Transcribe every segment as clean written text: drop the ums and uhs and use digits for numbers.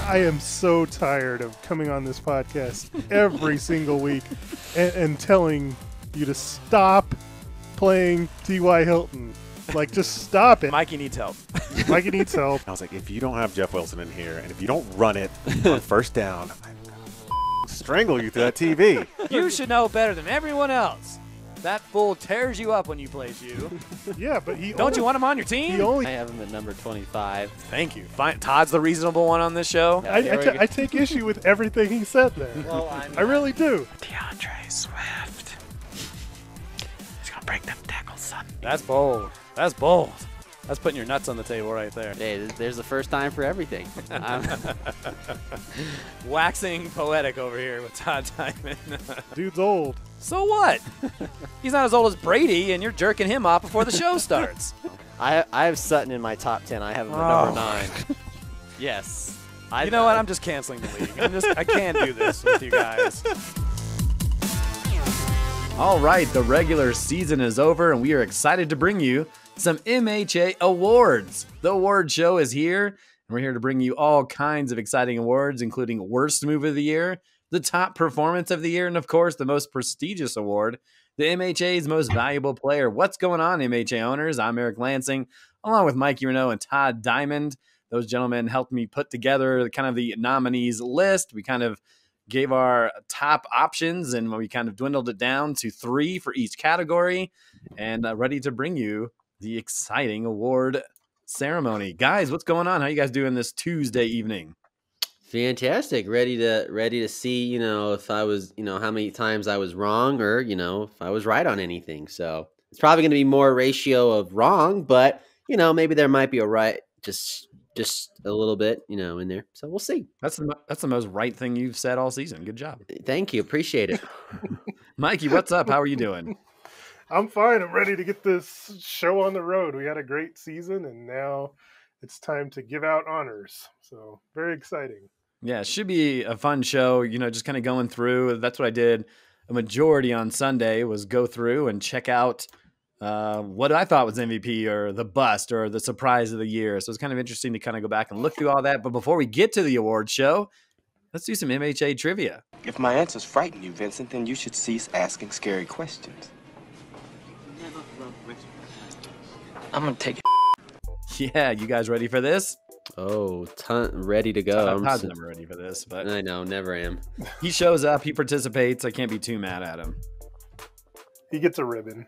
I am so tired of coming on this podcast every single week and telling you to stop playing T.Y. Hilton. Like, just stop it. Mikey needs help. Mikey needs help. I was like, if you don't have Jeff Wilson in here, and if you don't run it on first down, I'm gonna strangle you through that TV. You should know better than everyone else. That fool tears you up when you plays you. Yeah, but he Don't you want him on your team? I have him at number 25. Thank you. Fine. Todd's the reasonable one on this show. I take issue with everything he said there. Well, I really do. DeAndre Swift. He's gonna break them tackles, son. That's bold. That's bold. That's putting your nuts on the table right there. Hey, there's the first time for everything. Waxing poetic over here with Todd Diamond. Dude's old. So what? He's not as old as Brady, and you're jerking him off before the show starts. I have Sutton in my top 10. I have him at number 9. Yes. You know what? I'm just canceling the league. I can't do this with you guys. All right, the regular season is over, and we are excited to bring you some MHA awards. The award show is here, and we're here to bring you all kinds of exciting awards, including Worst Move of the Year, the Top Performance of the Year, and of course, the most prestigious award, the MHA's Most Valuable Player. What's going on, MHA owners? I'm Eric Lansing, along with Mikey Renault and Todd Diamond. Those gentlemen helped me put together kind of the nominees list. We kind of gave our top options, and we kind of dwindled it down to 3 for each category, and ready to bring you the exciting award ceremony. Guys, what's going on? How you guys doing this Tuesday evening? Fantastic. Ready to see, if I was, how many times I was wrong or, if I was right on anything. So it's probably going to be more ratio of wrong, but, maybe there might be a right, just a little bit, in there. So we'll see. That's the most right thing you've said all season. Good job. Thank you. Appreciate it. Mikey, what's up? How are you doing? I'm fine. I'm ready to get this show on the road. We had a great season, and now it's time to give out honors. So very exciting. Yeah, it should be a fun show, just kind of going through. That's what I did a majority on Sunday, was go through and check out what I thought was MVP or the bust or the surprise of the year. So it's kind of interesting to kind of go back and look through all that. But before we get to the award show, let's do some MHA trivia. If my answers frighten you, Vincent, then you should cease asking scary questions. I'm gonna take it. Yeah, you guys ready for this? Oh, ready to go. I'm never ready for this, but I know, never am. He shows up, he participates. I can't be too mad at him. He gets a ribbon.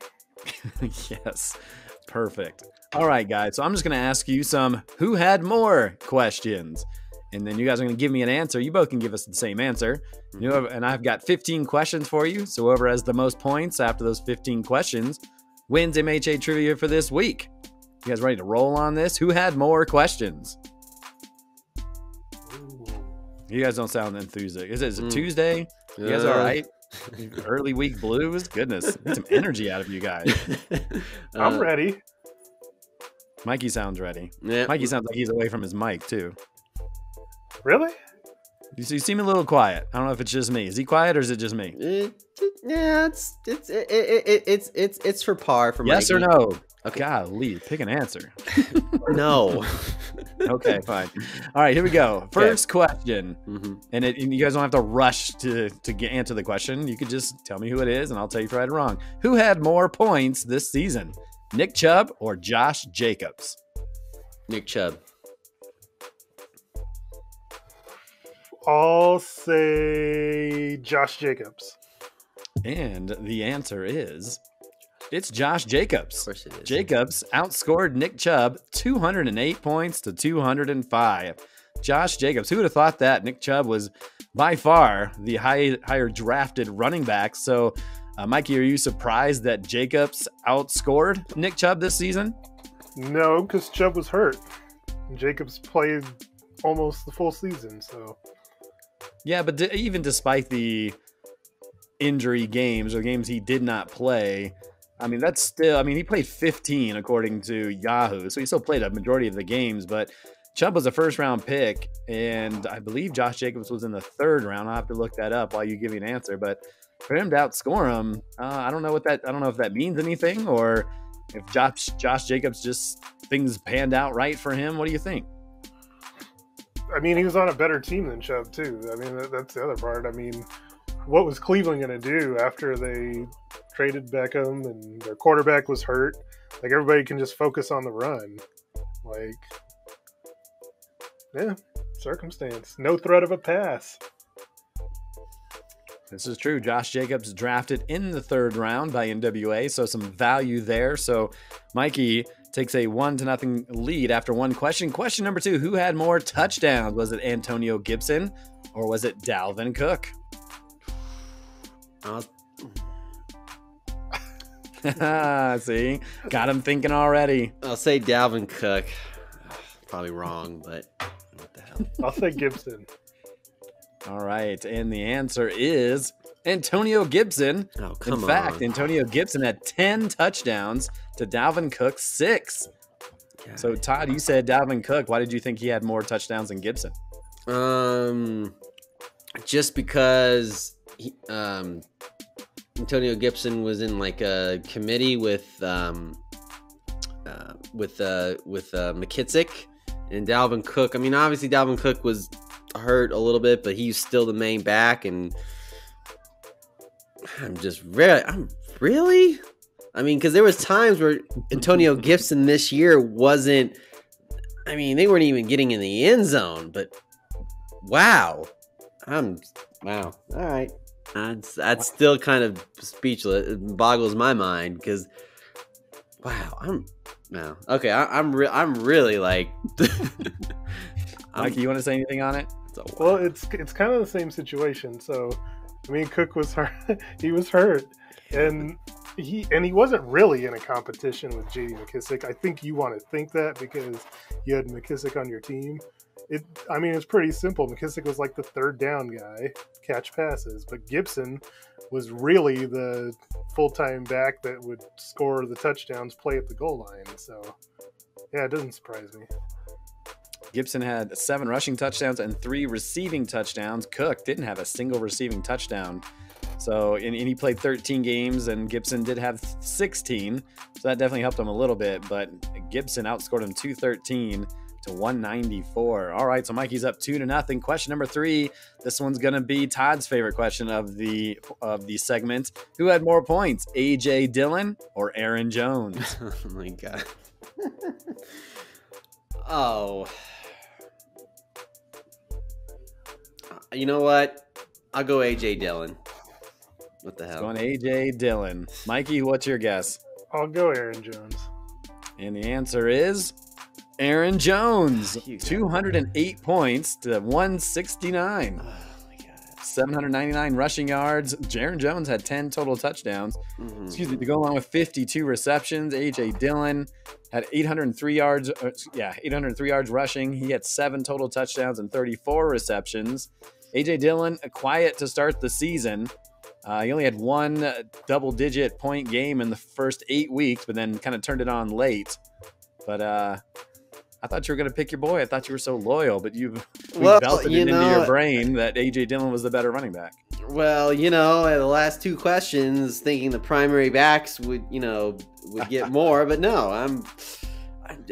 Yes, perfect. All right, guys. So I'm just going to ask you some who had more questions. And then you guys are going to give me an answer. You both can give us the same answer. And I've got 15 questions for you. So whoever has the most points after those 15 questions wins MHA trivia for this week. You guys ready to roll on this? Who had more questions? You guys don't sound enthusiastic. Is it Tuesday? You guys all right? Early week blues? Goodness. Get some energy out of you guys. I'm ready. Mikey sounds ready. Yeah. Mikey sounds like he's away from his mic, too. Really? You seem a little quiet. I don't know if it's just me. Is he quiet or is it just me? Yeah, it's for par for yes Mikey. or no? Okay. Golly, pick an answer. No. Okay, fine. All right, here we go. First question. Mm-hmm. And you guys don't have to rush to answer the question. You could just tell me who it is, and I'll tell you if right or wrong. Who had more points this season? Nick Chubb or Josh Jacobs? Nick Chubb. I'll say Josh Jacobs. And the answer is, it's Josh Jacobs. Of course it is. Jacobs outscored Nick Chubb 208 points to 205. Josh Jacobs, who would have thought that? Nick Chubb was by far the higher drafted running back. So, Mikey, are you surprised that Jacobs outscored Nick Chubb this season? No, because Chubb was hurt. Jacobs played almost the full season, so. Yeah, but even despite the injury games or games he did not play, that's still, he played 15 according to Yahoo, so he still played a majority of the games, but Chubb was a first-round pick, and I believe Josh Jacobs was in the 3rd round. I'll have to look that up while you give me an answer, but for him to outscore him, I don't know if that means anything, or if Josh Jacobs just things panned out right for him. What do you think? I mean, he was on a better team than Chubb, too. I mean, that's the other part. I mean, what was Cleveland going to do after they traded Beckham and their quarterback was hurt? Like, everybody can just focus on the run. Like, yeah, circumstance. No threat of a pass. This is true. Josh Jacobs drafted in the 3rd round by NWA, so some value there. So Mikey takes a 1-0 lead after one question. Question number 2, who had more touchdowns? Was it Antonio Gibson or was it Dalvin Cook? See, got him thinking already. I'll say Dalvin Cook. Probably wrong, but what the hell? I'll say Gibson. All right, and the answer is Antonio Gibson. Oh, come on. In fact, Antonio Gibson had 10 touchdowns to Dalvin Cook's 6. God. So, Todd, you said Dalvin Cook. Why did you think he had more touchdowns than Gibson? Just because Antonio Gibson was in like a committee with McKissick and Dalvin Cook. I mean, obviously Dalvin Cook was hurt a little bit, but he's still the main back, and I'm really. I mean, because there was times where Antonio Gibson this year wasn't. I mean, they weren't even getting in the end zone. But wow, wow. All right, that's still kind of speechless. It boggles my mind because wow, okay. I'm really like. Mikey, you want to say anything on it? Well, it's kind of the same situation. So, I mean, Cook was hurt. He was hurt, and he wasn't really in a competition with J.D. McKissick. I think you want to think that because you had McKissick on your team. I mean, it's pretty simple. McKissick was like the 3rd down guy, catch passes, but Gibson was really the full-time back that would score the touchdowns, play at the goal line. So, yeah, it doesn't surprise me. Gibson had 7 rushing touchdowns and 3 receiving touchdowns. Cook didn't have a single receiving touchdown. So, and he played 13 games, and Gibson did have 16. So that definitely helped him a little bit. But Gibson outscored him 213 to 194. All right, so Mikey's up 2-0. Question number 3. This one's gonna be Todd's favorite question of the segment. Who had more points, AJ Dillon or Aaron Jones? Oh my god. Oh. You know what? I'll go AJ Dillon. What the hell? Going AJ Dillon. Mikey, what's your guess? I'll go Aaron Jones. And the answer is Aaron Jones. 208 points to 169. Oh my god. 799 rushing yards. Aaron Jones had 10 total touchdowns. Mm-hmm. Excuse me, to go along with 52 receptions. AJ Dillon had 803 yards. 803 yards rushing. He had 7 total touchdowns and 34 receptions. AJ Dillon, quiet to start the season. He only had 1 double-digit point game in the first 8 weeks, but then kind of turned it on late. But I thought you were going to pick your boy. I thought you were so loyal, but you've belted it into your brain that AJ Dillon was the better running back. Well, the last 2 questions, thinking the primary backs would get more, but no,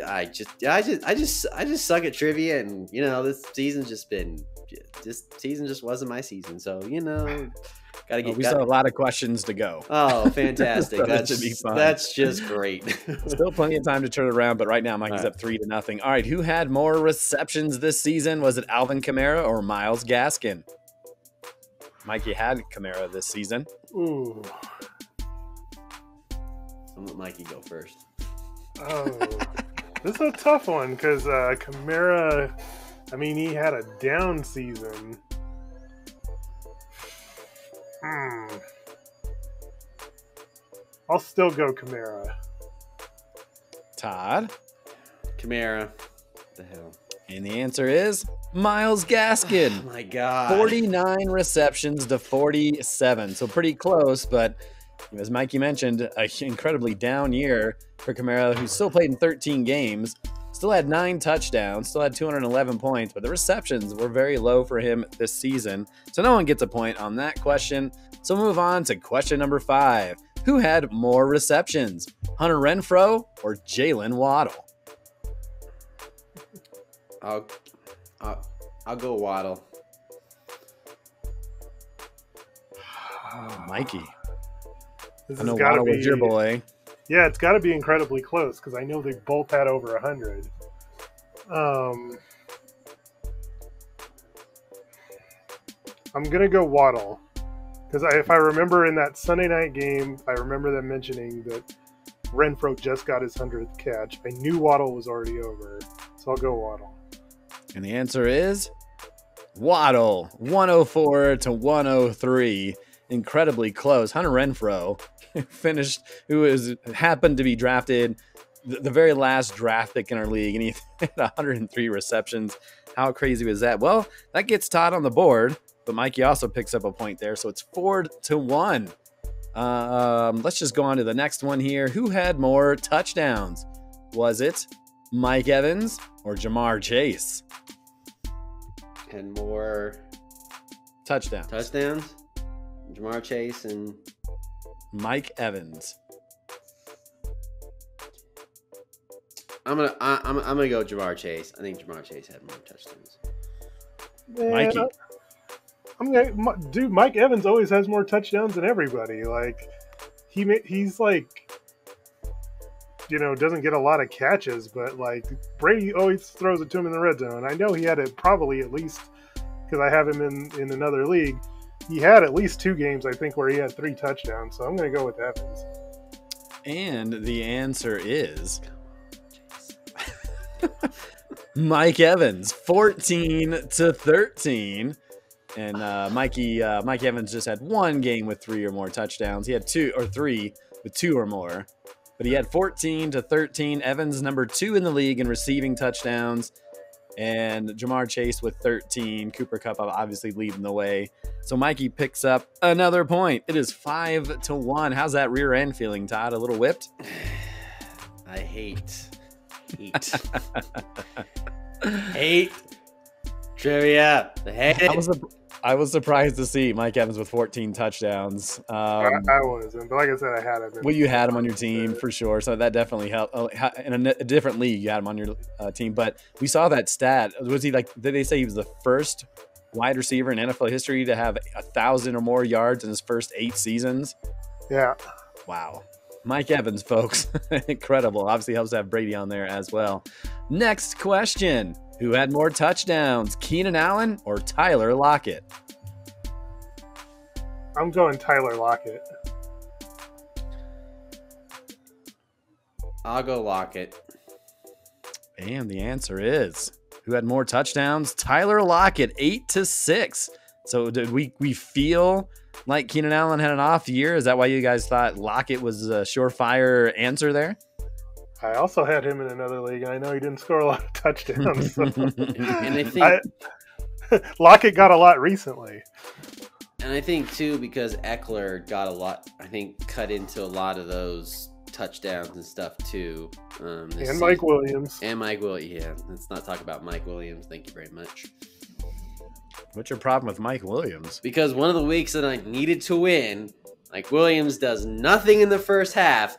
I just suck at trivia, and this season just wasn't my season. So gotta get. We still have a lot of questions to go. Oh, fantastic! So that should be fun. That's just great. Still plenty of time to turn it around, but right now Mikey's up 3-0. All right, who had more receptions this season? Was it Alvin Kamara or Myles Gaskin? Mikey had Kamara this season. Ooh. I'm gonna let Mikey go first. Oh, this is a tough one because Kamara, I mean, he had a down season. I'll still go Kamara. Todd? Kamara. What the hell? And the answer is Myles Gaskin. Oh my God. 49 receptions to 47. So pretty close, but as Mikey mentioned, an incredibly down year for Kamara, who still played in 13 games, still had 9 touchdowns, still had 211 points, but the receptions were very low for him this season. So no one gets a point on that question. So move on to question number 5. Who had more receptions, Hunter Renfrow or Jalen Waddle? I'll go Waddle. Mikey. This I know has got to Waddle be was your boy. Yeah, it's got to be incredibly close because I know they both had over 100. I'm gonna go Waddle because if I remember in that Sunday night game, I remember them mentioning that Renfro just got his 100th catch. I knew Waddle was already over, so I'll go Waddle. And the answer is Waddle, 104 to 103. Incredibly close. Hunter Renfro finished, happened to be drafted the very last draft pick in our league, and he had 103 receptions. How crazy was that? Well, that gets Todd on the board, but Mikey also picks up a point there, so it's 4-1. Let's just go on to the next one here. Who had more touchdowns? Was it Mike Evans or Jamar Chase? And more Touchdowns. Jamar Chase and Mike Evans. I'm gonna go Jamar Chase. I think Jamar Chase had more touchdowns. Mikey. Dude, Mike Evans always has more touchdowns than everybody. Like, he's like, doesn't get a lot of catches, but like Brady always throws it to him in the red zone. I know he had it probably at least because I have him in another league. He had at least 2 games, I think, where he had 3 touchdowns. So I'm going to go with Evans. And the answer is Mike Evans, 14-13. And Mike Evans just had 1 game with 3 or more touchdowns. He had 2 or 3 with 2 or more. But he had 14-13. Evans number 2 in the league in receiving touchdowns. And Jamar Chase with 13. Cooper Kupp obviously leading the way. So Mikey picks up another point. It is 5-1. How's that rear end feeling, Todd? A little whipped? I hate trivia. I was surprised to see Mike Evans with 14 touchdowns. I wasn't, but like I said, I had him. Well, you had him on your team for sure, so that definitely helped. In a different league, you had him on your team, but we saw that stat. Was he like? Did they say he was the first wide receiver in NFL history to have 1,000 or more yards in his first 8 seasons? Yeah. Wow. Mike Evans, folks. Incredible. Obviously helps to have Brady on there as well. Next question. Who had more touchdowns, Keenan Allen or Tyler Lockett? I'm going Tyler Lockett. I'll go Lockett. And the answer is, who had more touchdowns? Tyler Lockett, 8-6. So did we feel like Keenan Allen had an off year? Is that why you guys thought Lockett was a surefire answer there? I also had him in another league, and I know he didn't score a lot of touchdowns. So. And I think Lockett got a lot recently. And I think, too, because Eckler got a lot, I think, cut into a lot of those touchdowns and stuff, too. And Mike Williams. And Mike Williams, yeah. Let's not talk about Mike Williams. Thank you very much. What's your problem with Mike Williams? Because one of the weeks that I needed to win, Mike Williams does nothing in the first half.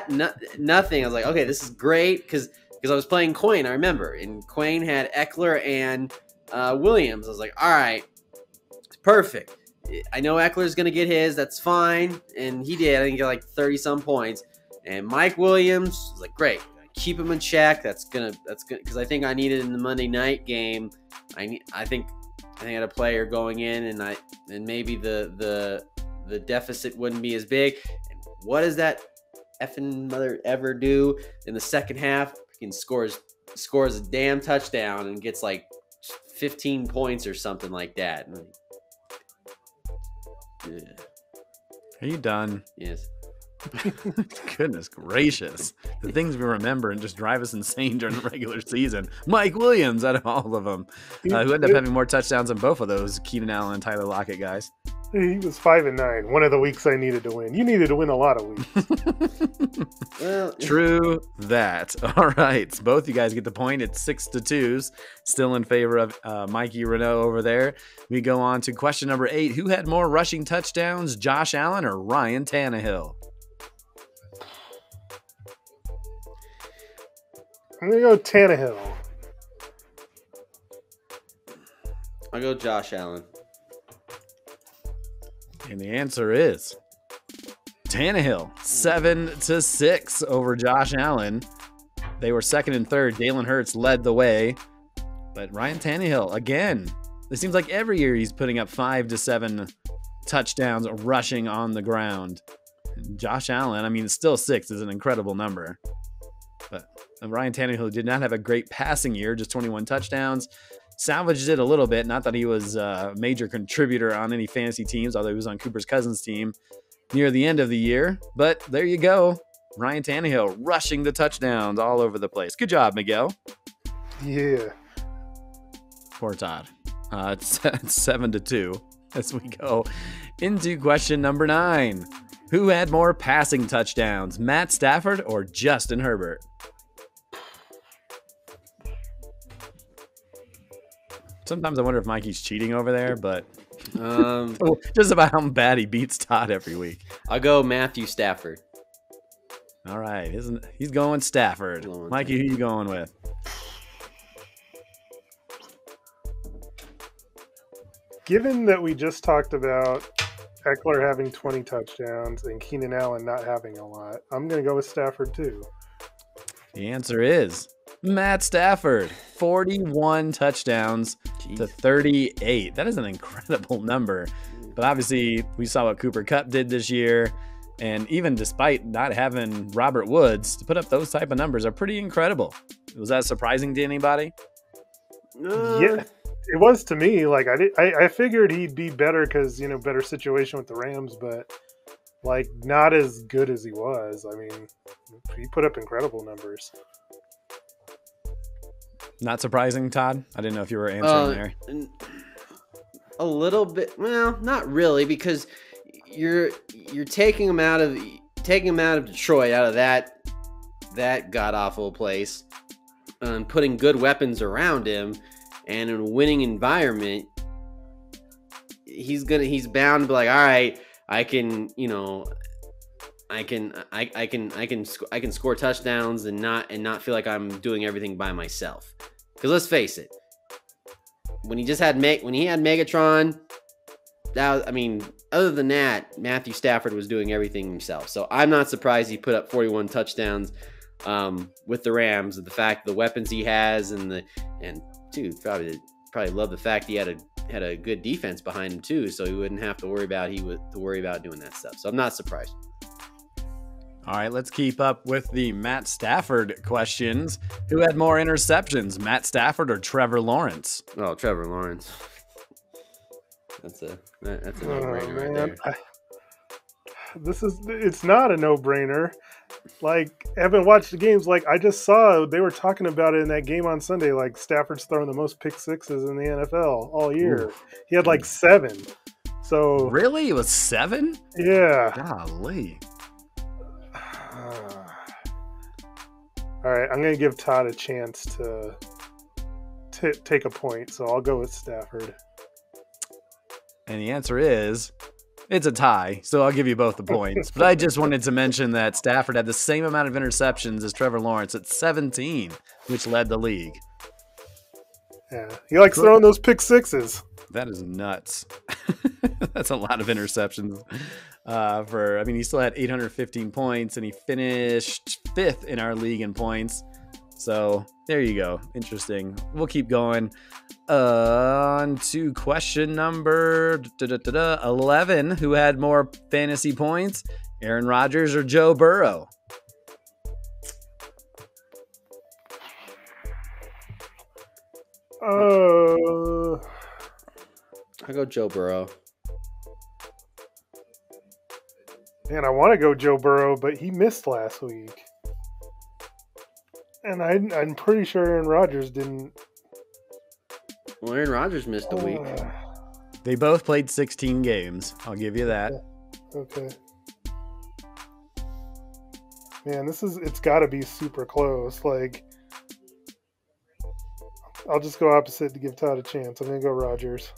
Nothing. I was like, okay, this is great, because I was playing Quayne, I remember. And Quayne had Eckler and Williams. I was like, all right, perfect. I know Eckler's going to get his. That's fine. And he did. I think he got like 30-some points. And Mike Williams was like, great. Keep him in check. That's gonna because I think I needed in the Monday night game. I think I had a player going in, and maybe the deficit wouldn't be as big. And what does that effing mother ever do in the second half? He scores a damn touchdown and gets like 15 points or something like that. Yeah. Are you done? Yes. Goodness gracious. The things we remember and just drive us insane during the regular season. Mike Williams out of all of them. Who ended up having more touchdowns than both of those Keenan Allen and Tyler Lockett guys. He was 5-9. One of the weeks I needed to win. You needed to win a lot of weeks. Well, true that. All right. Both you guys get the point. It's 6-2. Still in favor of Mikey Renault over there. We go on to question number 8. Who had more rushing touchdowns, Josh Allen or Ryan Tannehill? I'm going to go Tannehill. I'll go Josh Allen. And the answer is Tannehill, 7-6 over Josh Allen. They were second and third. Jalen Hurts led the way. But Ryan Tannehill, again, it seems like every year he's putting up 5 to 7 touchdowns rushing on the ground. And Josh Allen, I mean, still 6 is an incredible number. But Ryan Tannehill did not have a great passing year, just 21 touchdowns. Salvaged it a little bit. Not that he was a major contributor on any fantasy teams, although he was on Cooper's Cousins team near the end of the year. But there you go. Ryan Tannehill rushing the touchdowns all over the place. Good job, Miguel. Yeah. Poor Todd. It's 7-2 as we go into question number 9. Who had more passing touchdowns, Matt Stafford or Justin Herbert? Sometimes I wonder if Mikey's cheating over there, but just about how bad he beats Todd every week. I'll go Matthew Stafford. All right, he's going Stafford. Mikey, who you going with? Given that we just talked about Eckler having 20 touchdowns and Keenan Allen not having a lot, I'm going to go with Stafford too. The answer is Matt Stafford, 41 touchdowns to 38. That is an incredible number. But obviously, we saw what Cooper Kupp did this year. And even despite not having Robert Woods, to put up those type of numbers are pretty incredible. Was that surprising to anybody? Yeah, it was to me. Like I figured he'd be better because better situation with the Rams, but like not as good as he was. I mean, he put up incredible numbers. Not surprising, Todd? I didn't know if you were answering there. A little bit. Well, not really, because you're taking him out of Detroit, out of that god awful place, and putting good weapons around him, and in a winning environment. He's bound to be like, all right, I can score touchdowns and not feel like I'm doing everything by myself. Because let's face it, when he had Megatron, other than that, Matthew Stafford was doing everything himself. So I'm not surprised he put up 41 touchdowns with the Rams. The fact the weapons he has and probably love the fact he had a good defense behind him too, so he wouldn't have to worry about doing that stuff. So I'm not surprised. All right, let's keep up with the Matt Stafford questions. Who had more interceptions, Matt Stafford or Trevor Lawrence? Oh, Trevor Lawrence. That's a no-brainer right there. It's not a no-brainer. Like, I haven't watched the games. Like, I just saw they were talking about it in that game on Sunday. Like, Stafford's throwing the most pick sixes in the NFL all year. Ooh. He had like 7. So really, it was 7? Yeah. Golly. All right, I'm going to give Todd a chance to take a point, so I'll go with Stafford. And the answer is, it's a tie, so I'll give you both the points. But I just wanted to mention that Stafford had the same amount of interceptions as Trevor Lawrence at 17, which led the league. Yeah, he likes throwing those pick sixes. That is nuts. That's a lot of interceptions. He still had 815 points, and he finished 5th in our league in points. So there you go. Interesting. We'll keep going. On to question number 11. Who had more fantasy points, Aaron Rodgers or Joe Burrow? I go Joe Burrow. Man, I want to go Joe Burrow, but he missed last week. And I'm pretty sure Aaron Rodgers didn't. Well, Aaron Rodgers missed a week. They both played 16 games. I'll give you that. Okay. Man, it's got to be super close. Like, I'll just go opposite to give Todd a chance. I'm going to go Rodgers.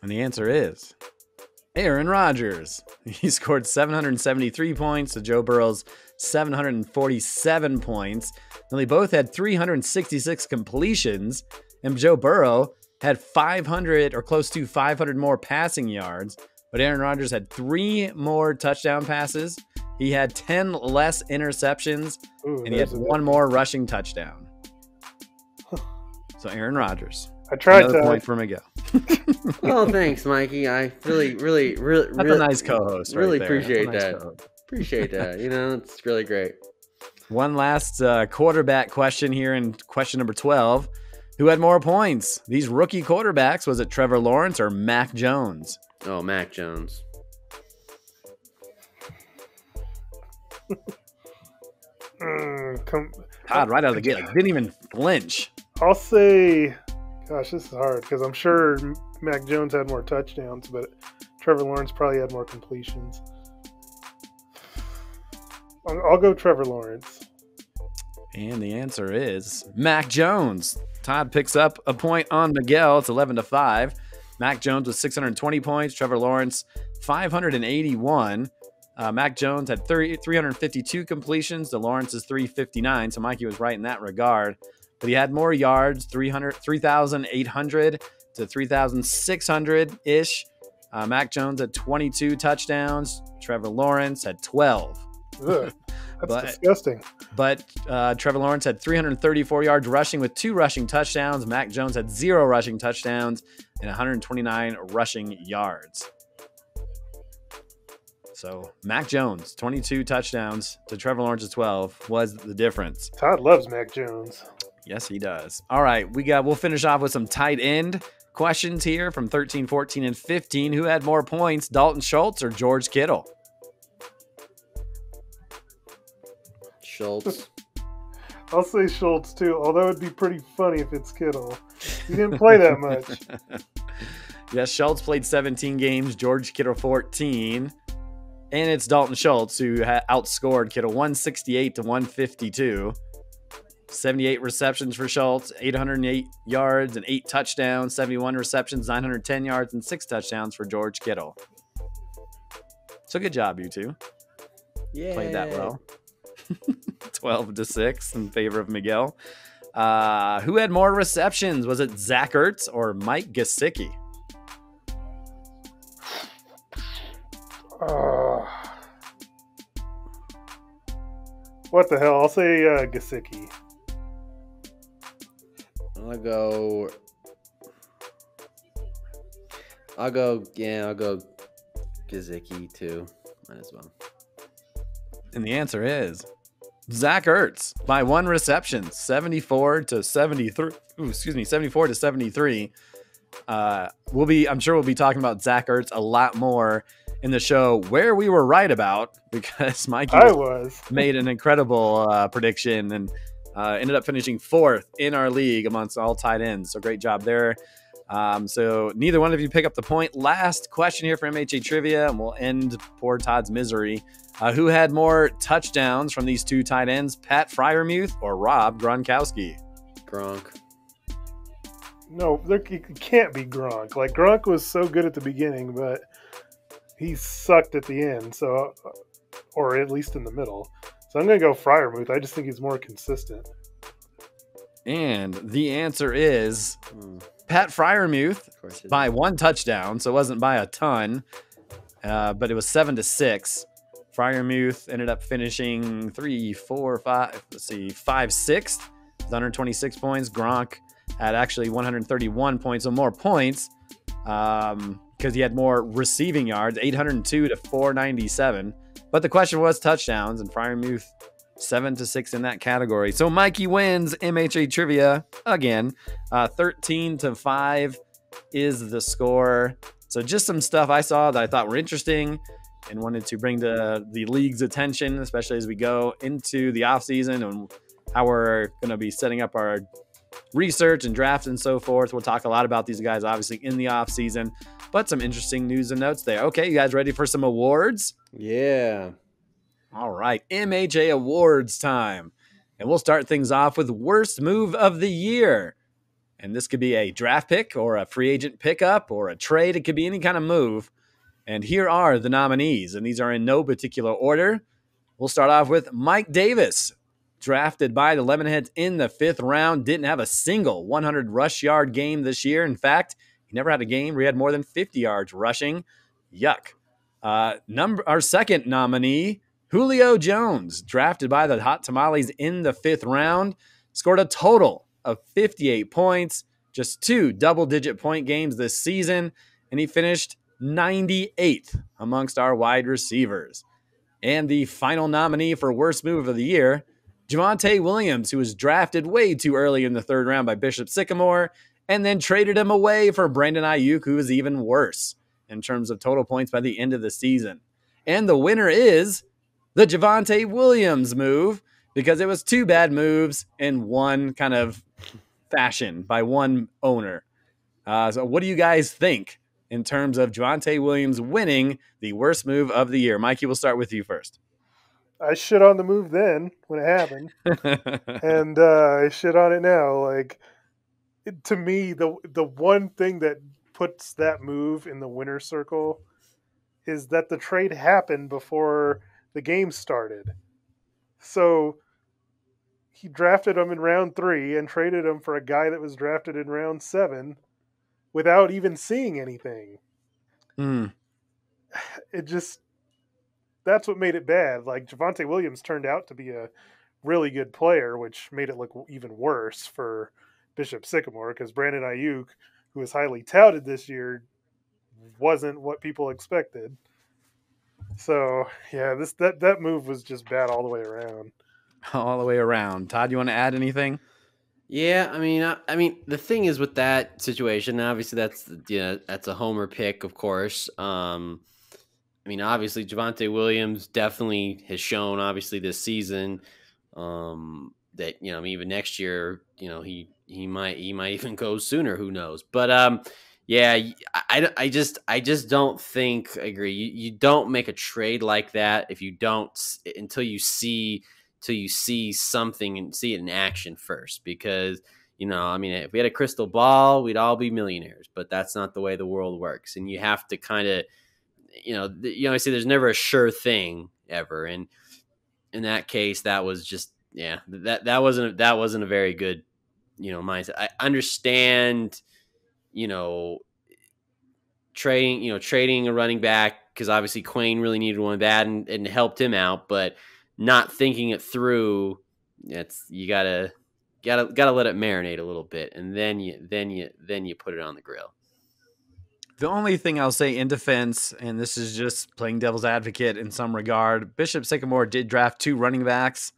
And the answer is Aaron Rodgers. He scored 773 points to Joe Burrow's 747 points. And they both had 366 completions. And Joe Burrow had 500 or close to 500 more passing yards, but Aaron Rodgers had 3 more touchdown passes. He had 10 less interceptions, Ooh, and he had there's a 1 more rushing touchdown. So Aaron Rodgers. I tried Another to. point for Miguel. Oh, thanks, Mikey. I really, That's a nice co-host. Really right there. appreciate That's a nice that. co-host. Appreciate that. You know, it's really great. One last quarterback question here in question number 12. Who had more points? These rookie quarterbacks, was it Trevor Lawrence or Mac Jones? Oh, Mac Jones. Todd, right out of the gate, like, didn't even flinch. I'll say, gosh, this is hard because I'm sure Mac Jones had more touchdowns, but Trevor Lawrence probably had more completions. I'll go Trevor Lawrence. And the answer is Mac Jones. Todd picks up a point on Miguel. It's 11-5. Mac Jones with 620 points. Trevor Lawrence, 581. Mac Jones had 352 completions. The Lawrence is 359. So Mikey was right in that regard. But he had more yards, 3,800 to 3,600-ish. Mac Jones had 22 touchdowns. Trevor Lawrence had 12. Ugh, that's disgusting. But Trevor Lawrence had 334 yards rushing with 2 rushing touchdowns. Mac Jones had 0 rushing touchdowns and 129 rushing yards. So Mac Jones, 22 touchdowns to Trevor Lawrence's 12 was the difference. Todd loves Mac Jones. Yes, he does. All right, we'll finish off with some tight end questions here from 13, 14, and 15. Who had more points, Dalton Schultz or George Kittle? Schultz. I'll say Schultz too, although it'd be pretty funny if it's Kittle. He didn't play that much. Yes, Schultz played 17 games, George Kittle 14. And it's Dalton Schultz who outscored Kittle 168 to 152. 78 receptions for Schultz, 808 yards and 8 touchdowns, 71 receptions, 910 yards and 6 touchdowns for George Kittle. So good job, you two. Yeah. Played that well. 12-6 in favor of Miguel. Who had more receptions? Was it Zach Ertz or Mike Gesicki? What the hell? I'll say Gesicki. I'll go Gesicki too. Might as well. And the answer is Zach Ertz by 1 reception, 74 to 73. 74 to 73. I'm sure we'll be talking about Zach Ertz a lot more in the show where we were right about, because Mikey made an incredible prediction and ended up finishing 4th in our league amongst all tight ends. So great job there. So neither one of you pick up the point. Last question here for MHA Trivia, and we'll end poor Todd's misery. Who had more touchdowns from these 2 tight ends, Pat Freiermuth or Rob Gronkowski? Gronk. No, it can't be Gronk. Like, Gronk was so good at the beginning, but he sucked at the end. So, or at least in the middle. So I'm going to go Freiermuth. I just think he's more consistent. And the answer is Pat Freiermuth by 1 touchdown. So it wasn't by a ton, but it was 7-6. Freiermuth ended up finishing 5-6, 126 points. Gronk had actually 131 points, so more points because he had more receiving yards, 802 to 497. But the question was touchdowns, and Freiermuth 7-6 in that category. So Mikey wins MHA Trivia again. 13-5 is the score. So just some stuff I saw that I thought were interesting and wanted to bring to the league's attention, especially as we go into the offseason and how we're going to be setting up our research and draft and so forth. We'll talk a lot about these guys, obviously, in the offseason, but some interesting news and notes there. Okay, you guys ready for some awards? Yeah. All right, MHA Awards time. And we'll start things off with Worst Move of the Year. And this could be a draft pick or a free agent pickup or a trade. It could be any kind of move. And here are the nominees, and these are in no particular order. We'll start off with Mike Davis. drafted by the Lemonheads in the 5th round, didn't have a single 100 rush yard game this year. In fact, he never had a game where he had more than 50 yards rushing. Yuck. Our second nominee, Julio Jones, drafted by the Hot Tamales in the 5th round, scored a total of 58 points, just 2 double-digit point games this season, and he finished 98th amongst our wide receivers. And the final nominee for worst move of the year, Javonte Williams, who was drafted way too early in the 3rd round by Bishop Sycamore, and then traded him away for Brandon Ayuk, who was even worse in terms of total points by the end of the season. And the winner is the Javonte Williams move, because it was 2 bad moves in one kind of fashion by one owner. So what do you guys think in terms of Javonte Williams winning the worst move of the year? Mikey, we'll start with you first. I shit on the move then when it happened, and I shit on it now. Like, to me, the one thing that puts that move in the winner circle is that the trade happened before the game started. So he drafted him in round 3 and traded him for a guy that was drafted in round 7 without even seeing anything. It just, that's what made it bad. Like, Javonte Williams turned out to be a really good player, which made it look even worse for Bishop Sycamore, because Brandon Ayuk, who was highly touted this year, wasn't what people expected. So yeah, that move was just bad all the way around. All the way around. Todd, you want to add anything? Yeah, I mean, the thing is with that situation, obviously that's a homer pick, of course. I mean, obviously Javonte Williams definitely has shown, obviously this season, that even next year, he might even go sooner. Who knows? But yeah, I just don't think I agree. You don't make a trade like that if you don't until you see something and see it in action first, because I mean, if we had a crystal ball, we'd all be millionaires, but that's not the way the world works. And you have to kind of, I say there's never a sure thing ever. And in that case, that was just, that wasn't a very good, mindset. I understand, trading a running back, because obviously Quayne really needed one bad and helped him out, but not thinking it through, you gotta let it marinate a little bit, and then you put it on the grill. The only thing I'll say in defense, and this is just playing devil's advocate in some regard, Bishop Sycamore did draft 2 running backs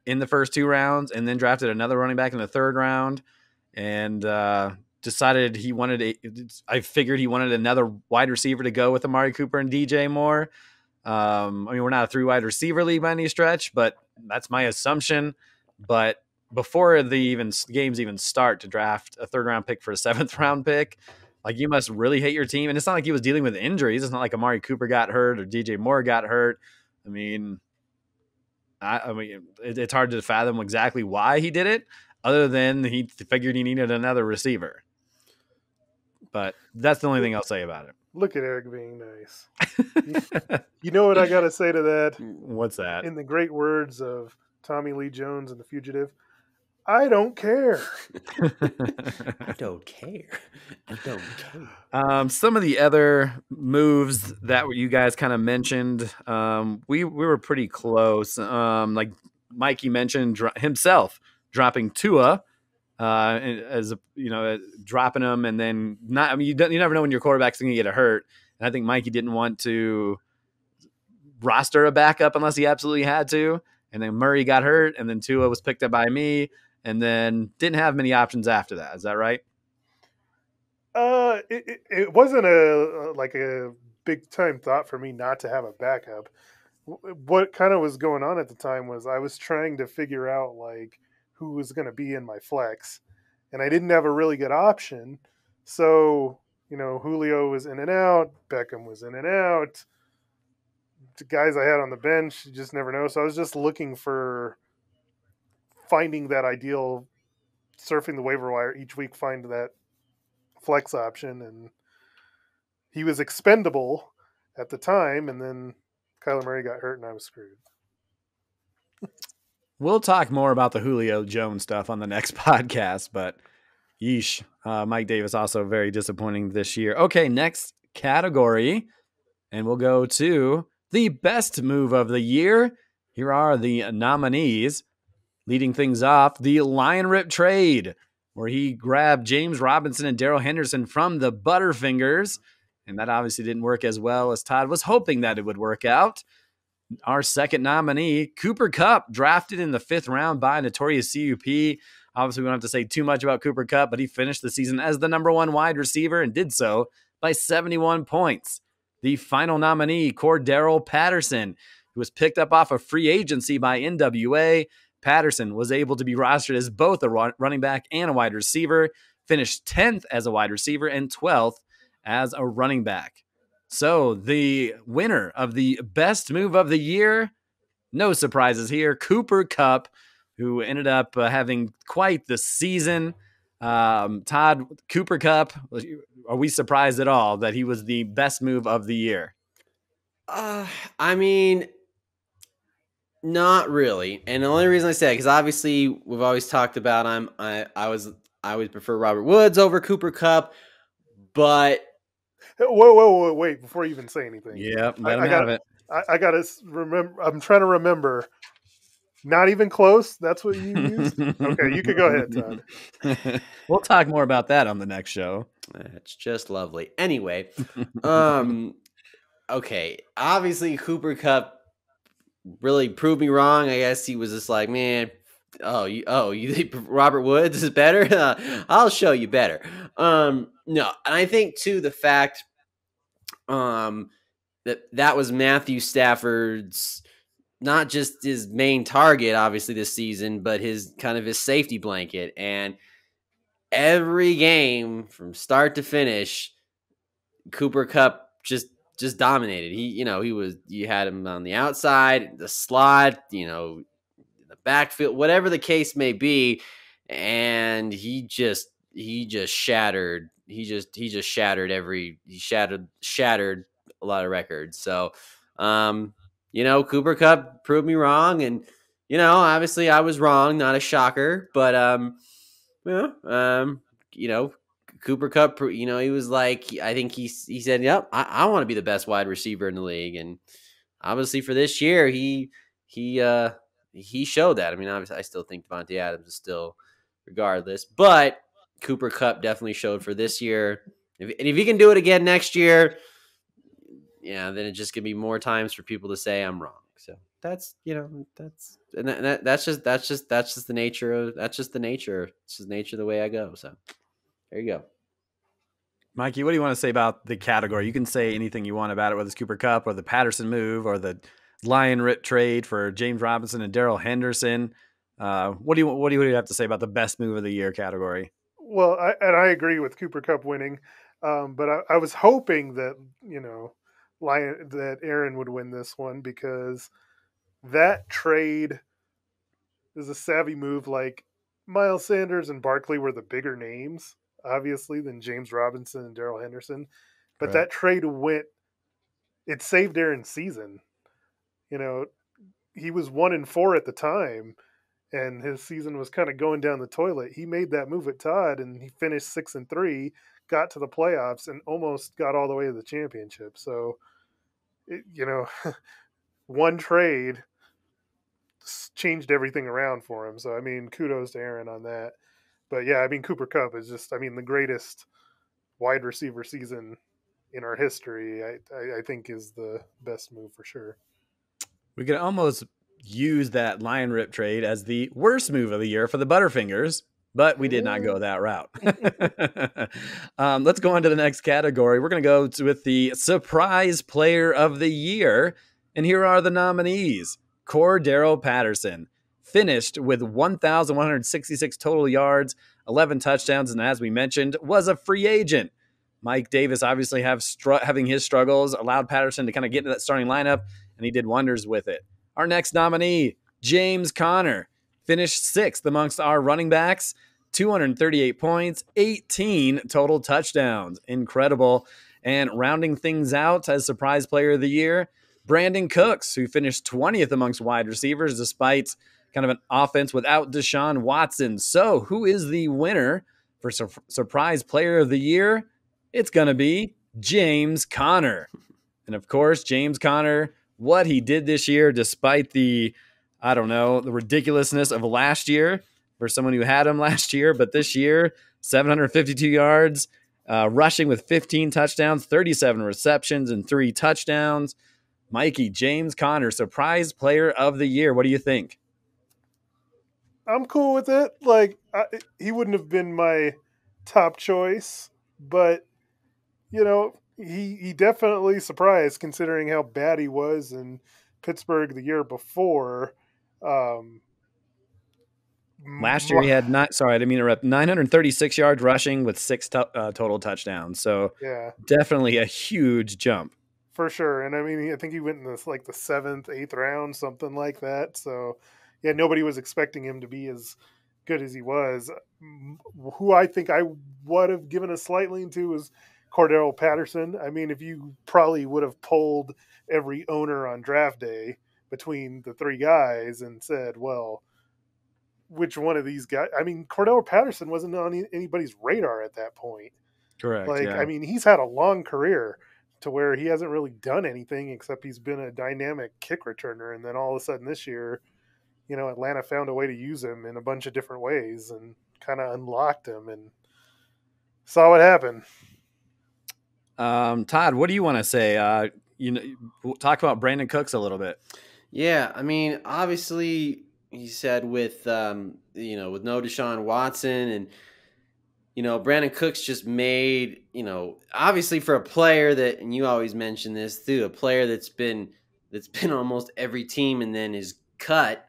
in the first 2 rounds, and then drafted another running back in the 3rd round, and decided I figured he wanted another wide receiver to go with Amari Cooper and DJ Moore. I mean, we're not a 3 wide receiver league by any stretch, but that's my assumption. But before the games even start, to draft a 3rd round pick for a 7th round pick, like, you must really hate your team. And it's not like he was dealing with injuries. It's not like Amari Cooper got hurt or DJ Moore got hurt. I mean, it's hard to fathom exactly why he did it, other than he figured he needed another receiver. But that's the only thing I'll say about it. Look at Eric being nice. You know what I got to say to that? What's that? In the great words of Tommy Lee Jones in The Fugitive, I don't care. I don't care. I don't care. Some of the other moves that you guys kind of mentioned, we were pretty close. Like Mikey mentioned himself dropping Tua, as dropping him, and then not. I mean, you never know when your quarterback's going to get hurt. And I think Mikey didn't want to roster a backup unless he absolutely had to. And then Murray got hurt, and then Tua was picked up by me, and then didn't have many options after that. Is that right? It wasn't a big time thought for me not to have a backup. What kind of was going on at the time was I was trying to figure out like who was going to be in my flex, and I didn't have a really good option. So, Julio was in and out, Beckham was in and out. The guys I had on the bench, you just never know. So I was just looking for finding that ideal, surfing the waiver wire each week, find that flex option, and he was expendable at the time, and then Kyler Murray got hurt and I was screwed. We'll talk more about the Julio Jones stuff on the next podcast, but yeesh. Mike Davis also very disappointing this year. Okay, next category, and we'll go to the best move of the year. Here are the nominees. Leading things off, the Lion Rip trade, where he grabbed James Robinson and Darrell Henderson from the Butterfingers, and that obviously didn't work as well as Todd was hoping that it would work out. Our second nominee, Cooper Kupp, drafted in the 5th round by Notorious CUP. Obviously, we don't have to say too much about Cooper Kupp, but he finished the season as the number 1 wide receiver and did so by 71 points. The final nominee, Cordero Patterson, who was picked up off of free agency by NWA. Patterson was able to be rostered as both a running back and a wide receiver, finished 10th as a wide receiver and 12th as a running back. So the winner of the best move of the year, no surprises here, Cooper Kupp, who ended up having quite the season. Todd, Cooper Kupp, are we surprised at all that he was the best move of the year? I mean, not really. And the only reason I say it, because obviously we've always talked about I always prefer Robert Woods over Cooper Kupp, but Whoa, wait! Before you even say anything, Yep, let him have it. I gotta remember. I'm trying to remember. Not even close. That's what you used. Okay, you could go ahead, Todd. We'll talk more about that on the next show. it's just lovely. Anyway, okay. Obviously, Cooper Kupp really proved me wrong. I guess he was just like, man, you think Robert Woods is better? I'll show you better. No, and I think too the fact that was Matthew Stafford's not just his main target, obviously this season, but his kind of his safety blanket. And every game from start to finish, Cooper Kupp just dominated. You had him on the outside, the slot, the backfield, whatever the case may be, and he just shattered. He shattered a lot of records. So, Cooper Kupp proved me wrong, and obviously I was wrong, not a shocker, but Cooper Kupp, he was like, I think he said, yep, I want to be the best wide receiver in the league. And obviously for this year, he showed that. I mean, obviously I still think Devontae Adams is still regardless, but Cooper Kupp definitely showed for this year. If he can do it again next year, then it's just gonna be more times for people to say I'm wrong. So that's just the nature. It's just the nature of the way I go. So there you go. Mikey, what do you want to say about the category? You can say anything you want about it, whether it's Cooper Kupp or the Patterson move or the Lion Rip trade for James Robinson and Darrell Henderson. What do you have to say about the best move of the year category? Well, I agree with Cooper Kupp winning, but I was hoping that that Aaron would win this one, because that trade is a savvy move. Like, Miles Sanders and Barkley were the bigger names, obviously, than James Robinson and Darrell Henderson. But that trade it saved Aaron's season. He was 1-4 at the time, and his season was kind of going down the toilet. He made that move at Todd, and he finished 6-3, got to the playoffs, and almost got all the way to the championship. So, one trade changed everything around for him. So, I mean, kudos to Aaron on that. But yeah, I mean, Cooper Kupp is just, the greatest wide receiver season in our history. I think is the best move for sure. We could almost use that Lion Rip trade as the worst move of the year for the Butterfingers, but we did not go that route. Let's go on to the next category. We're going to go with the surprise player of the year. And here are the nominees. Cordero Patterson finished with 1,166 total yards, 11 touchdowns, and as we mentioned, was a free agent. Mike Davis obviously having his struggles allowed Patterson to kind of get into that starting lineup, and he did wonders with it. Our next nominee, James Conner, finished 6th amongst our running backs, 238 points, 18 total touchdowns. Incredible. And rounding things out as surprise player of the year, Brandon Cooks, who finished 20th amongst wide receivers despite kind of an offense without Deshaun Watson. So who is the winner for surprise player of the year? It's going to be James Conner. And of course, James Conner, what he did this year, despite the ridiculousness of last year for someone who had him last year. But this year, 752 yards, rushing with 15 touchdowns, 37 receptions, and 3 touchdowns. Mikey, James Conner, surprise player of the year. What do you think? I'm cool with it. Like, he wouldn't have been my top choice, but, you know, he definitely surprised considering how bad he was in Pittsburgh the year before. Last year he had 936 yards rushing with 6 total touchdowns. So yeah, definitely a huge jump. For sure. And I mean, I think he went in this like the 7th, 8th round, something like that. So yeah, nobody was expecting him to be as good as he was. Who I think I would have given a slight lean to was Cordell Patterson. I mean, if you probably would have polled every owner on draft day between the 3 guys and said, well, which one of these guys? I mean, Cordell Patterson wasn't on anybody's radar at that point. Correct. Like, yeah. I mean, he's had a long career to where he hasn't really done anything except he's been a dynamic kick returner. And then all of a sudden this year, you know, Atlanta found a way to use him in a bunch of different ways and kind of unlocked him and saw what happened. Todd, what do you want to say? We'll talk about Brandon Cooks a little bit. Yeah, I mean, obviously, he said with no Deshaun Watson and Brandon Cooks just made obviously for a player that, and you always mention this too, a player that's been almost every team and then is cut.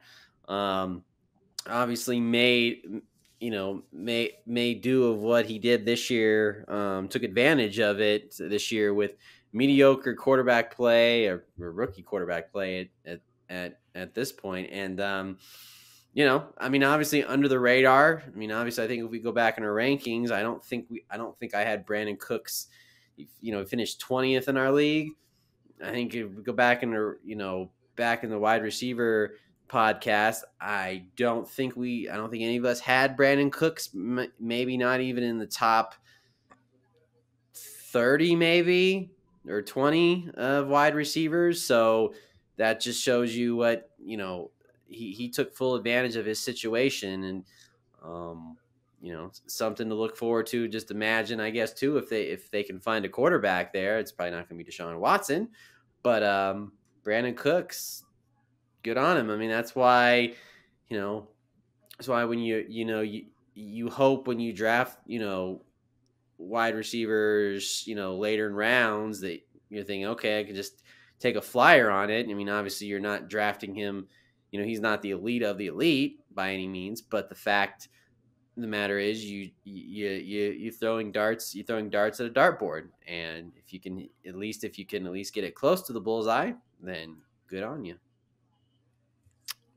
Obviously made do of what he did this year. Took advantage of it this year with mediocre quarterback play or rookie quarterback play at this point. And, I mean, obviously under the radar. I mean, obviously, I think if we go back in our rankings, I don't think I had Brandon Cooks, finished 20th in our league. I think if we go back in the wide receiver podcast, I don't think any of us had Brandon Cooks, maybe not even in the top 30, maybe, or 20 of wide receivers. So that just shows you what, he took full advantage of his situation and, something to look forward to. Just imagine, I guess, too, if they can find a quarterback there, it's probably not going to be Deshaun Watson, but Brandon Cooks, good on him. I mean, that's why when you hope when you draft, wide receivers, later in rounds that you're thinking, okay, I could just take a flyer on it. I mean, obviously you're not drafting him, he's not the elite of the elite by any means, but the fact of the matter is you throwing darts at a dartboard. And if you can at least get it close to the bullseye, then good on you.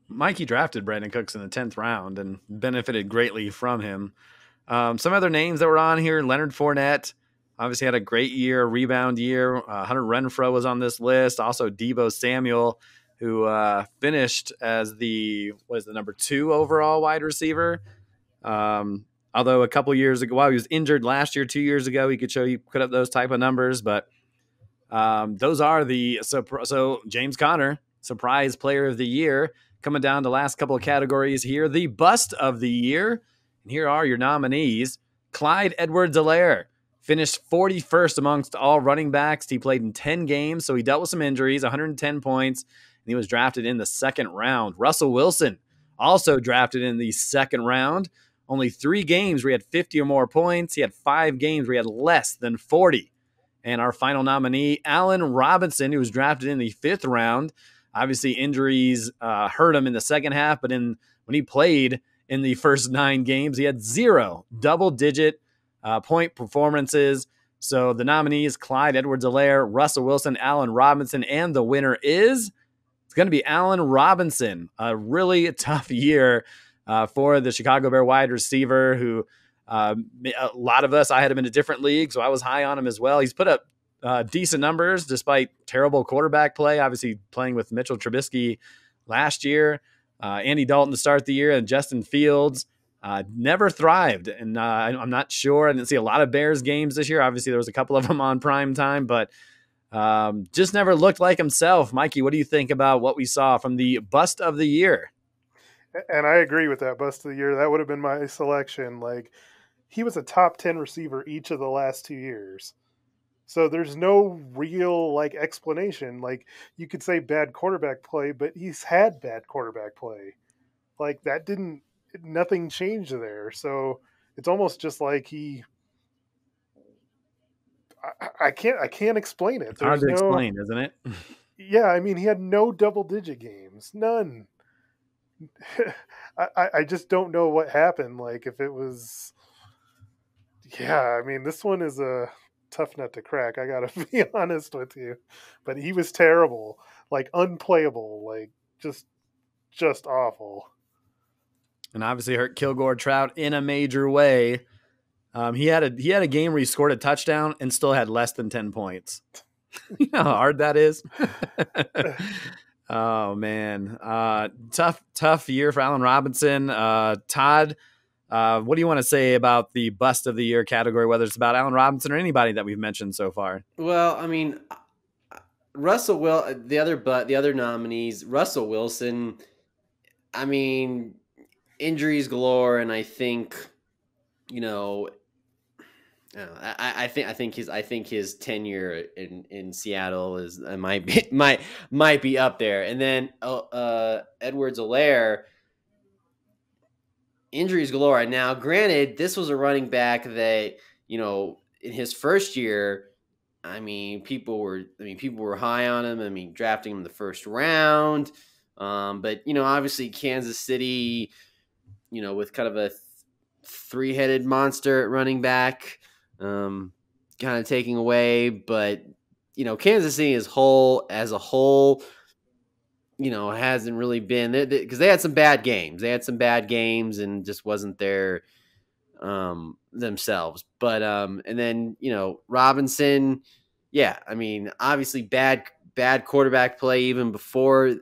Mikey drafted Brandon Cooks in the 10th round and benefited greatly from him. Some other names that were on here, Leonard Fournette, obviously had a great year, rebound year. Hunter Renfrow was on this list. Also Deebo Samuel, who finished as the number 2 overall wide receiver. Although a couple years ago, while he was injured last year, 2 years ago, he could put up those type of numbers. But those are so James Conner, surprise player of the year. Coming down to last couple of categories here, the bust of the year. And here are your nominees. Clyde Edwards-Helaire finished 41st amongst all running backs. He played in 10 games, so he dealt with some injuries, 110 points, and he was drafted in the 2nd round. Russell Wilson, also drafted in the 2nd round. Only 3 games where he had 50 or more points. He had 5 games where he had less than 40. And our final nominee, Allen Robinson, who was drafted in the 5th round. Obviously, injuries hurt him in the second half, but when he played in the first 9 games, he had 0 double-digit point performances. So the nominees, Clyde Edwards-Helaire, Russell Wilson, Allen Robinson, and the winner it's going to be Allen Robinson. A really tough year for the Chicago Bear wide receiver who a lot of us, I had him in a different league, so I was high on him as well. He's put up decent numbers despite terrible quarterback play, obviously playing with Mitchell Trubisky last year. Andy Dalton to start the year, and Justin Fields never thrived. And I'm not sure. I didn't see a lot of Bears games this year. Obviously, there was a couple of them on prime time, but just never looked like himself. Mikey, what do you think about what we saw from the bust of the year? And I agree with that bust of the year. That would have been my selection. Like, he was a top 10 receiver each of the last 2 years. So there's no real like explanation. Like, you could say bad quarterback play, but he's had bad quarterback play. Like, that didn't, nothing changed there. So it's almost just like I can't explain it. It's hard There's to no, explain, isn't it? yeah, I mean, he had no double digit games, none. I just don't know what happened. Like, if it was, yeah, I mean, this one is a tough nut to crack. I gotta be honest with you, but he was terrible, like unplayable, like just awful. And obviously hurt Kilgore Trout in a major way. He had a game where he scored a touchdown and still had less than 10 points. You know how hard that is? Oh, man. Tough year for Allen Robinson. Todd, what do you want to say about the bust of the year category, whether it's about Allen Robinson or anybody that we've mentioned so far? Well, I mean, the other nominees, Russell Wilson. I mean, injuries galore, and I think, you know, I think his tenure in Seattle might be up there, and then Edwards-Helaire, injuries galore. Now, granted, this was a running back that, you know, in his first year, I mean, people were high on him. I mean, drafting him in the first round, but you know, obviously Kansas City, you know, with kind of a three-headed monster at running back. Kind of taking away, but you know, Kansas City as a whole, you know, hasn't really been because they had some bad games. They had some bad games and just wasn't there themselves. But and then, you know, Robinson, yeah, I mean, obviously bad quarterback play even beforehand,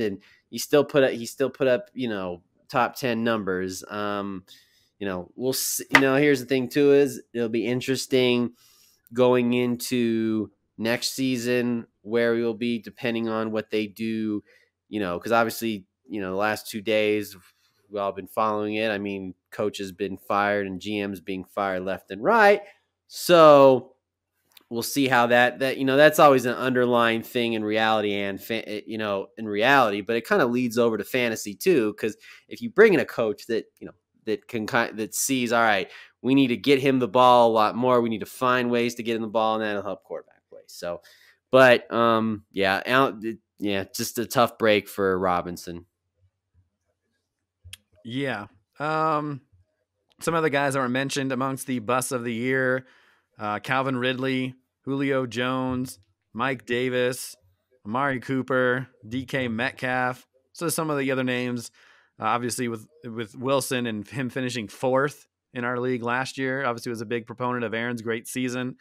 and he still put up, you know, top 10 numbers. You know, we'll see, you know, here's the thing too, is it'll be interesting going into next season where we will be, depending on what they do, you know, because obviously, you know, the last 2 days we've all been following it. I mean, coaches been fired and GMs being fired left and right. So we'll see how that, you know, that's always an underlying thing in reality and, you know, but it kind of leads over to fantasy too. Because if you bring in a coach that, you know, that sees, all right, we need to get him the ball a lot more. We need to find ways to get him the ball, and that'll help quarterback play. So, but yeah, just a tough break for Robinson. Yeah. Some other guys that were mentioned amongst the busts of the year: Calvin Ridley, Julio Jones, Mike Davis, Amari Cooper, DK Metcalf. So some of the other names, obviously with Wilson and him finishing 4th in our league last year, obviously was a big proponent of Aaron's great season.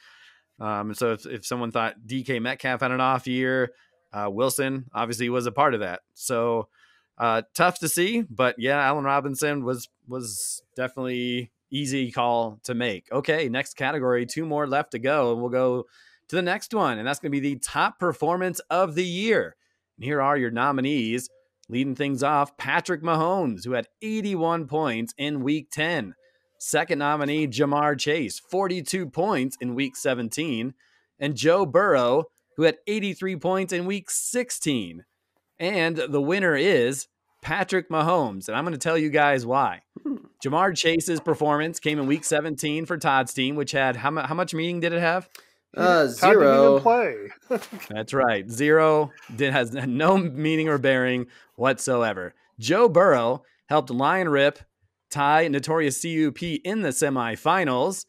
And so if someone thought DK Metcalf had an off year, Wilson obviously was a part of that. So tough to see, but yeah, Allen Robinson was definitely easy call to make. Okay, next category, 2 more left to go, and we'll go to the next one, and that's going to be the top performance of the year. And here are your nominees. Leading things off, Patrick Mahomes, who had 81 points in Week 10. Second nominee, Jamar Chase, 42 points in Week 17. And Joe Burrow, who had 83 points in Week 16. And the winner is Patrick Mahomes. And I'm going to tell you guys why. Jamar Chase's performance came in Week 17 for Todd's team, which had how much meaning did it have? 0. Didn't even play. That's right. 0 has no meaning or bearing whatsoever. Joe Burrow helped Lion Rip tie Notorious CUP in the semifinals.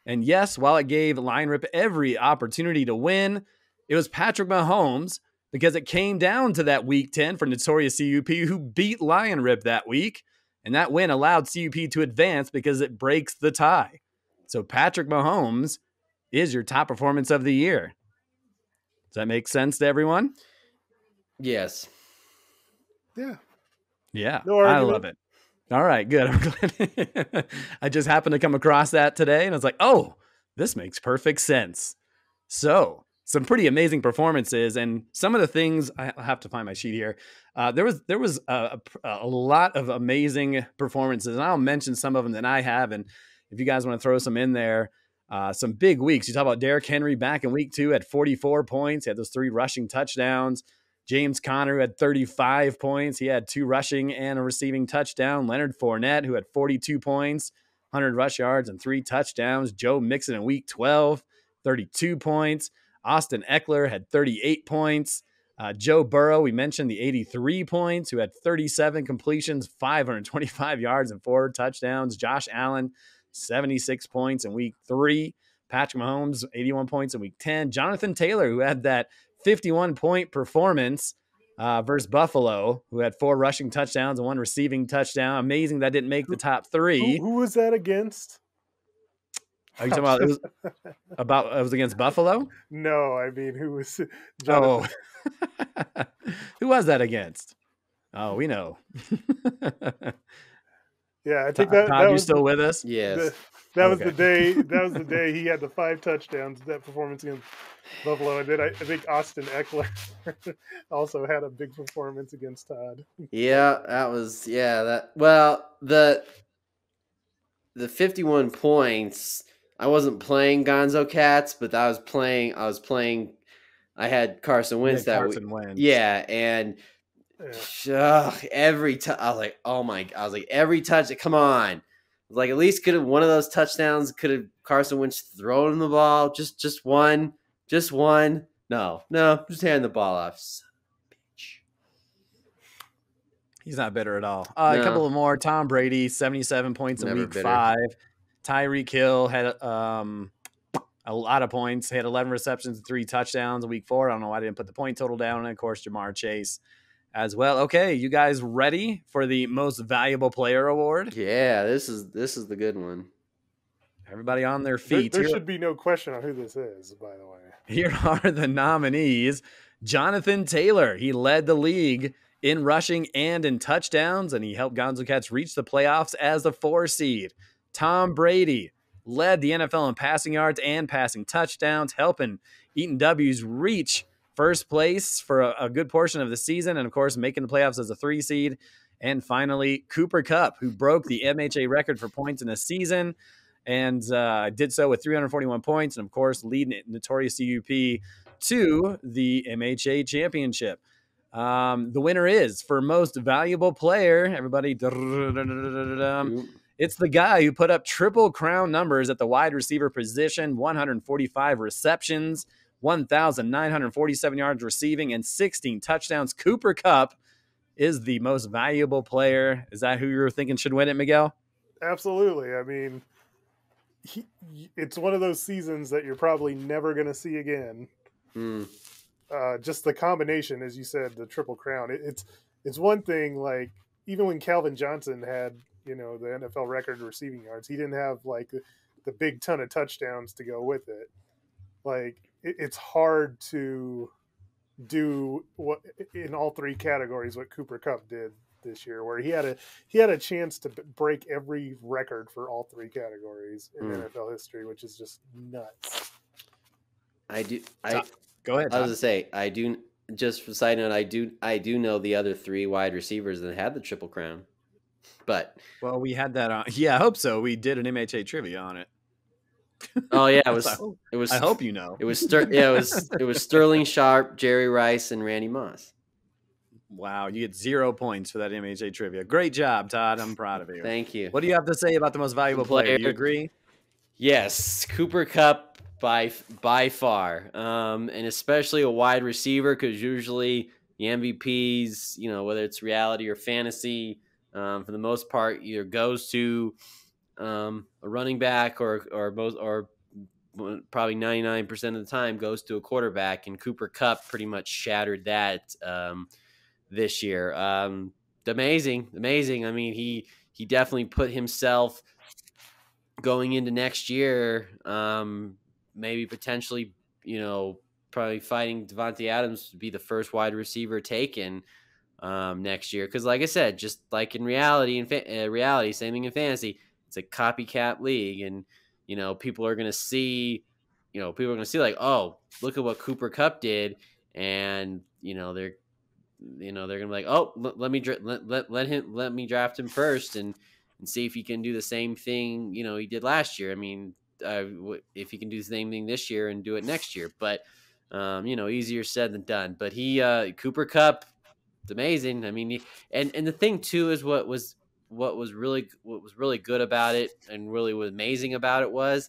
And yes, while it gave Lion Rip every opportunity to win, it was Patrick Mahomes, because it came down to that Week 10 for Notorious CUP, who beat Lion Rip that week. And that win allowed CUP to advance because it breaks the tie. So Patrick Mahomes is your top performance of the year. Does that make sense to everyone? Yes. Yeah, Yeah, no I argument. love it. All right, good. I'm glad. I just happened to come across that today, and I was like, oh, this makes perfect sense. So, some pretty amazing performances, and some of the things I have to find my sheet here. There was a lot of amazing performances, and I'll mention some of them that I have. And if you guys want to throw some in there, some big weeks. You talk about Derrick Henry back in week 2 at 44 points. He had those 3 rushing touchdowns. James Conner, who had 35 points. He had 2 rushing and a receiving touchdown. Leonard Fournette, who had 42 points, 100 rush yards, and 3 touchdowns. Joe Mixon in week 12, 32 points. Austin Eckler had 38 points. Joe Burrow, we mentioned the 83 points, who had 37 completions, 525 yards, and 4 touchdowns. Josh Allen, 76 points in week 3. Patrick Mahomes, 81 points in week 10. Jonathan Taylor, who had that 51-point performance versus Buffalo, who had 4 rushing touchdowns and 1 receiving touchdown. Amazing that didn't make the top 3. Who was that against? Are you talking about it was against Buffalo? No, I mean, who was Jonathan? Oh, who was that against? Oh, we know. Yeah, I think Todd, that you was still with us? Yes. that was Okay. the day. That was the day he had the 5 touchdowns. That performance against Buffalo, and then I think Austin Eckler also had a big performance against Todd. Yeah, the 51 points. I wasn't playing Gonzo Cats, but I was playing. I had Carson Wentz that week. Carson Wentz. Yeah, and every time I was like, oh my! I was like, every touch. Come on, like at least could have one of those touchdowns. Could have Carson Wentz thrown him the ball? Just one. No, just handing the ball off. Son of a bitch. He's not bitter at all. A No. couple of more. Tom Brady, 77 points in Never week bitter. 5. Tyreek Hill had a lot of points. He had 11 receptions and 3 touchdowns in week 4. I don't know why I didn't put the point total down. And, of course, Jamar Chase as well. Okay, you guys ready for the most valuable player award? Yeah, this is the good one. Everybody on their feet. There should be no question on who this is, by the way. Here are the nominees. Jonathan Taylor. He led the league in rushing and in touchdowns, and he helped Gonzo Cats reach the playoffs as the 4 seed. Tom Brady led the NFL in passing yards and passing touchdowns, helping Eaton W's reach first place for a good portion of the season, and of course, making the playoffs as a 3 seed. And finally, Cooper Kupp, who broke the MHA record for points in a season, and did so with 341 points, and of course, leading Notorious CUP to the MHA championship. The winner is for most valuable player. Everybody, it's the guy who put up triple crown numbers at the wide receiver position: 145 receptions, 1,947 yards receiving, and 16 touchdowns. Cooper Kupp is the most valuable player. Is that who you're thinking should win it, Miguel? Absolutely. I mean, it's one of those seasons that you're probably never going to see again. Just the combination, as you said, the triple crown. It's one thing, like, even when Calvin Johnson had, the NFL record receiving yards, he didn't have like the big ton of touchdowns to go with it. Like, it's hard to do what in all 3 categories what Cooper Kupp did this year, where he had a chance to break every record for all 3 categories in NFL history, which is just nuts. Go ahead, Todd. I was gonna say, I do. Just for side note, I do know the other 3 wide receivers that had the triple crown. But we had that on. Yeah, I hope so. We did an MHA trivia on it. Oh yeah, it was. I hope you know. It was Sterling Sharp, Jerry Rice, and Randy Moss. Wow, you get 0 points for that MHA trivia. Great job, Todd. I'm proud of you. Thank you. What do you have to say about the most valuable player? Do you agree? Yes, Cooper Kupp by far, and especially a wide receiver, because usually the MVPs, whether it's reality or fantasy, for the most part, either goes to a running back or probably 99% of the time goes to a quarterback, and Cooper Kupp pretty much shattered that this year. Amazing. I mean, he definitely put himself going into next year, maybe potentially, probably fighting Devontae Adams to be the first wide receiver taken next year. Because, like I said, just like in reality, same thing in fantasy, it's a copycat league, and people are gonna see, like, oh, look at what Cooper Kupp did, and they're gonna be like, oh, let me draft him first and see if he can do the same thing he did last year. I mean, if he can do the same thing this year and do it next year, but easier said than done. But Cooper Kupp, it's amazing. I mean, and the thing too is what was really good about it and really was amazing about it was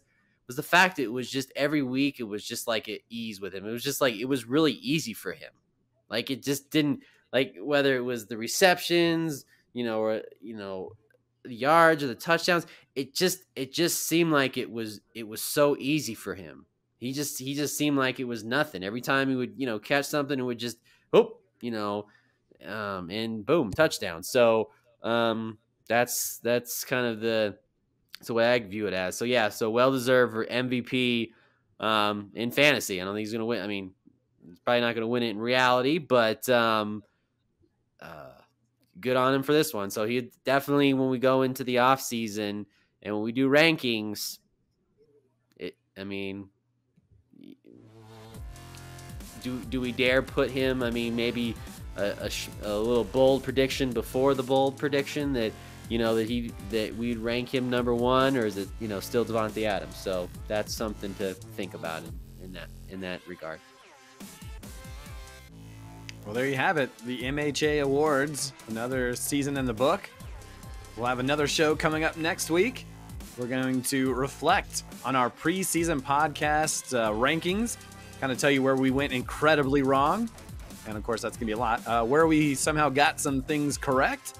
the fact that it was just every week it was just like at ease with him. It was just like it was really easy for him. Like it just didn't, like, whether it was the receptions, or the yards or the touchdowns, it just seemed like it was so easy for him. He just seemed like it was nothing. Every time he would catch something, it would just and boom, touchdown. So that's kind of the way I view it as. So yeah, so well deserved for MVP in fantasy. I don't think he's gonna win. I mean, he's probably not gonna win it in reality, but good on him for this one. So he definitely, when we go into the off season and when we do rankings, do we dare put him? I mean, maybe a little bold prediction before the bold prediction that that we'd rank him number one, or is it still Devontae Adams? So that's something to think about in that regard. Well, there you have it. The MHA Awards, another season in the book. We'll have another show coming up next week. We're going to reflect on our preseason podcast rankings, kind of tell you where we went incredibly wrong. And of course, that's going to be a lot. Where we somehow got some things correct.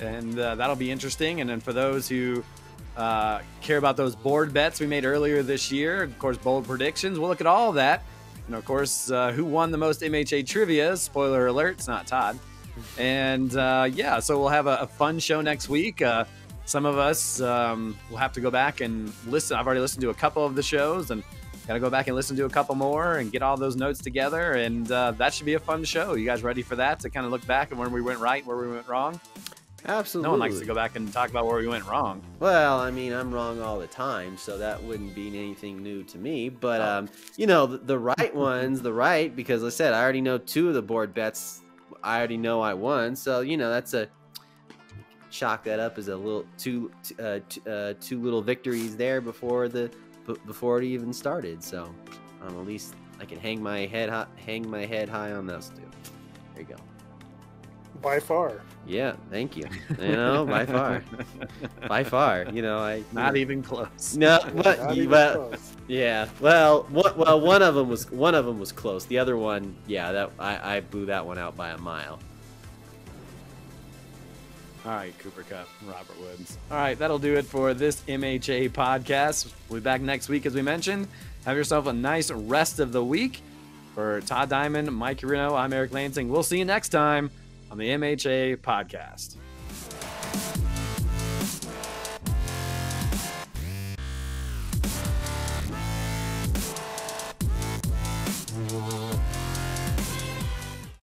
And that'll be interesting. And then for those who care about those board bets we made earlier this year, of course, bold predictions, we'll look at all of that. And of course, who won the most MHA trivia? Spoiler alert, it's not Todd. And yeah, so we'll have a fun show next week. Some of us will have to go back and listen. I've already listened to a couple of the shows and got to go back and listen to a couple more and get all those notes together. And that should be a fun show. You guys ready for that, to kind of look back at where we went right, where we went wrong? Absolutely. No one likes to go back and talk about where we went wrong. Well, I mean, I'm wrong all the time, so that wouldn't be anything new to me. But, the right ones, because like I said, I already know two of the board bets. I already know I won. So, that's chalk that up as a little two little victories there before it even started. So, at least I can hang my head high on those two. There you go. By far. Yeah, thank you. By far. By far. Not even close. No, Not even but close. yeah. Well, one of them was close. The other one, yeah, that I blew that one out by a mile. All right, Cooper Kupp, Robert Woods. All right, that'll do it for this MHA podcast. We'll be back next week, as we mentioned. Have yourself a nice rest of the week. For Todd Diamond, Mike Reno, I'm Eric Lansing. We'll see you next time on the MHA podcast.